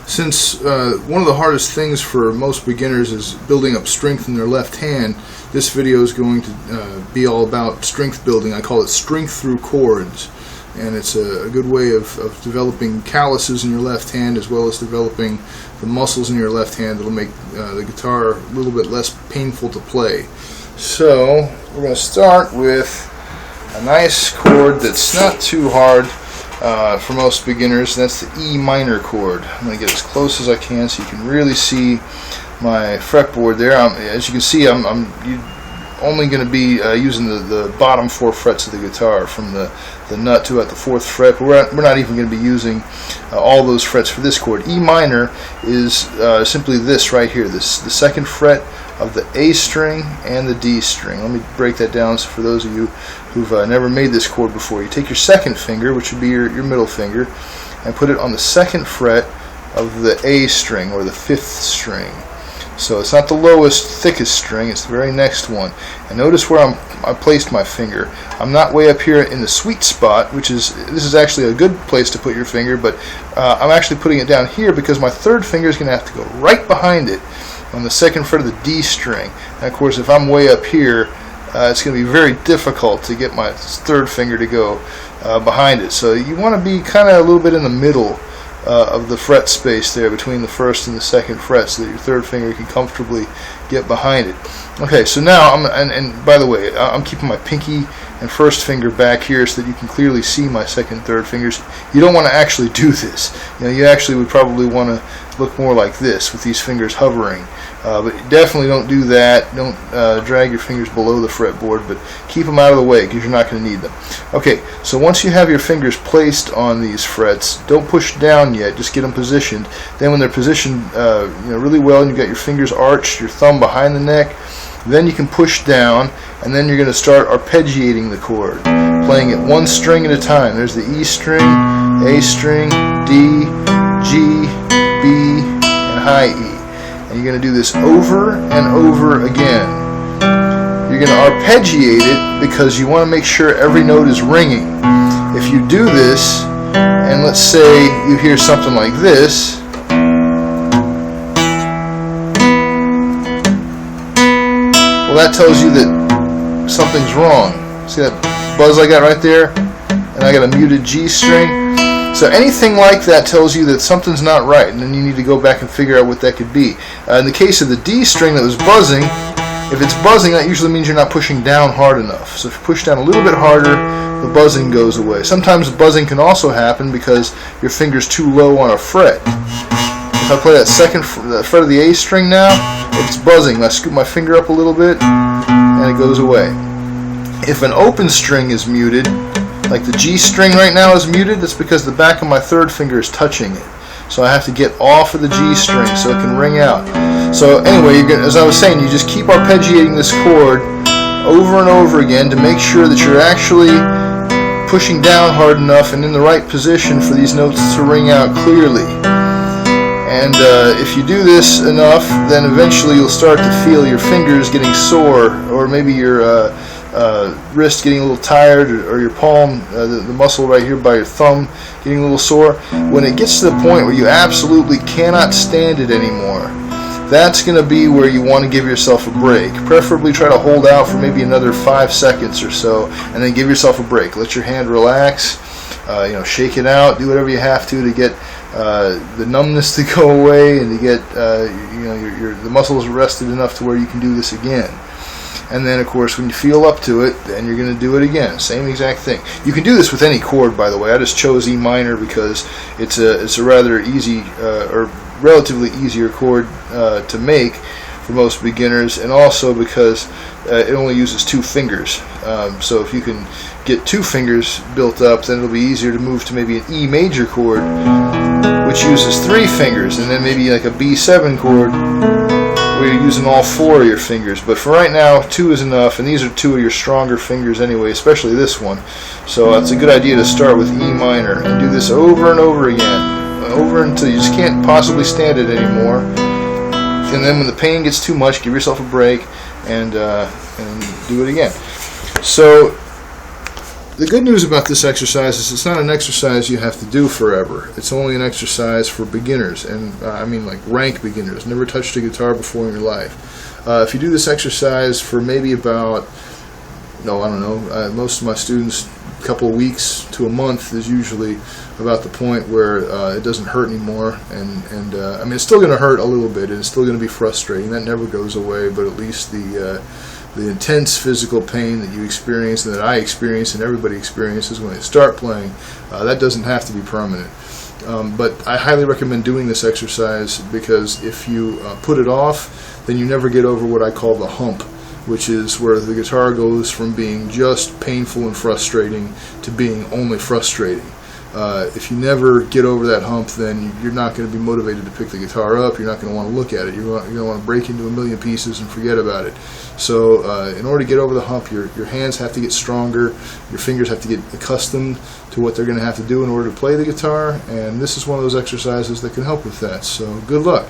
Since one of the hardest things for most beginners is building up strength in their left hand, this video is going to be all about strength building. I call it strength through chords, and it's a good way of developing calluses in your left hand as well as developing the muscles in your left hand that will make the guitar a little bit less painful to play. So we're going to start with a nice chord that's not too hard for most beginners. That's the E minor chord. I'm going to get as close as I can so you can really see my fretboard there. As you can see, I'm only going to be using the bottom 4 frets of the guitar, from the nut to at the 4th fret. But we're not even going to be using all those frets for this chord. E minor is simply this right here, the 2nd fret of the A string and the D string. Let me break that down so for those of you who've never made this chord before. You take your 2nd finger, which would be your middle finger, and put it on the 2nd fret of the A string, or the 5th string. So it's not the lowest, thickest string, it's the very next one. And notice where I placed my finger. I'm not way up here in the sweet spot, this is actually a good place to put your finger, but I'm actually putting it down here because my 3rd finger is going to have to go right behind it on the 2nd fret of the D string. And of course, if I'm way up here, it's going to be very difficult to get my 3rd finger to go behind it. So you want to be kind of a little bit in the middle of the fret space there between the 1st and the 2nd fret, so that your 3rd finger can comfortably get behind it. Okay, so now and by the way, I'm keeping my pinky and 1st finger back here so that you can clearly see my 2nd and 3rd fingers. You don't want to actually do this. You actually would probably want to look more like this with these fingers hovering. But definitely don't do that. Don't drag your fingers below the fretboard, but keep them out of the way because you're not going to need them. Okay, so once you have your fingers placed on these frets, don't push down yet, just get them positioned. Then when they're positioned really well and you've got your fingers arched, your thumb behind the neck, then you can push down, and then you're going to start arpeggiating the chord, playing it one string at a time. There's the E string, A string, D, G, B, and high E. And you're going to do this over and over again. You're going to arpeggiate it because you want to make sure every note is ringing. If you do this, and let's say you hear something like this, well, that tells you that something's wrong. See that buzz I got right there? And I got a muted G string. So anything like that tells you that something's not right, and then you need to go back and figure out what that could be. In the case of the D string that was buzzing, if it's buzzing, that usually means you're not pushing down hard enough. So if you push down a little bit harder, the buzzing goes away. Sometimes the buzzing can also happen because your finger's too low on a fret. If I play that 2nd fret of the A string now, it's buzzing. I scoop my finger up a little bit, and it goes away. If an open string is muted, like the G string right now is muted, that's because the back of my 3rd finger is touching it. So I have to get off of the G string so it can ring out. So anyway, as I was saying, you just keep arpeggiating this chord over and over again to make sure that you're actually pushing down hard enough and in the right position for these notes to ring out clearly. And if you do this enough, then eventually you'll start to feel your fingers getting sore, or maybe your wrist getting a little tired, or your palm, the muscle right here by your thumb, getting a little sore. When it gets to the point where you absolutely cannot stand it anymore, that's going to be where you want to give yourself a break. Preferably try to hold out for maybe another 5 seconds or so, and then give yourself a break. Let your hand relax, shake it out, do whatever you have to get the numbness to go away, and to get the muscles rested enough to where you can do this again. And then, of course, when you feel up to it, then you're going to do it again. Same exact thing. You can do this with any chord, by the way. I just chose E minor because it's a rather easy or relatively easier chord to make for most beginners, and also because it only uses 2 fingers. So if you can get 2 fingers built up, then it'll be easier to move to maybe an E major chord, which uses 3 fingers, and then maybe like a B7 chord where you're using all 4 of your fingers. But for right now, 2 is enough, and these are 2 of your stronger fingers anyway, especially this one. So it's a good idea to start with E minor and do this over and over again, over until you just can't possibly stand it anymore. And then when the pain gets too much, give yourself a break and do it again. So The good news about this exercise is it's not an exercise you have to do forever. It's only an exercise for beginners, and I mean like rank beginners, never touched a guitar before in your life. If you do this exercise for maybe about, no, I don't know, most of my students, a couple of weeks to a month is usually about the point where it doesn't hurt anymore, and I mean, it's still going to hurt a little bit, and it's still going to be frustrating. That never goes away, but at least the intense physical pain that you experience and that I experience and everybody experiences when they start playing, that doesn't have to be permanent. But I highly recommend doing this exercise, because if you put it off, then you never get over what I call the hump, which is where the guitar goes from being just painful and frustrating to being only frustrating. If you never get over that hump, then you're not going to be motivated to pick the guitar up. You're not going to want to look at it. You're going to want to break into a million pieces and forget about it. So in order to get over the hump, your hands have to get stronger. Your fingers have to get accustomed to what they're going to have to do in order to play the guitar. And this is one of those exercises that can help with that. So good luck.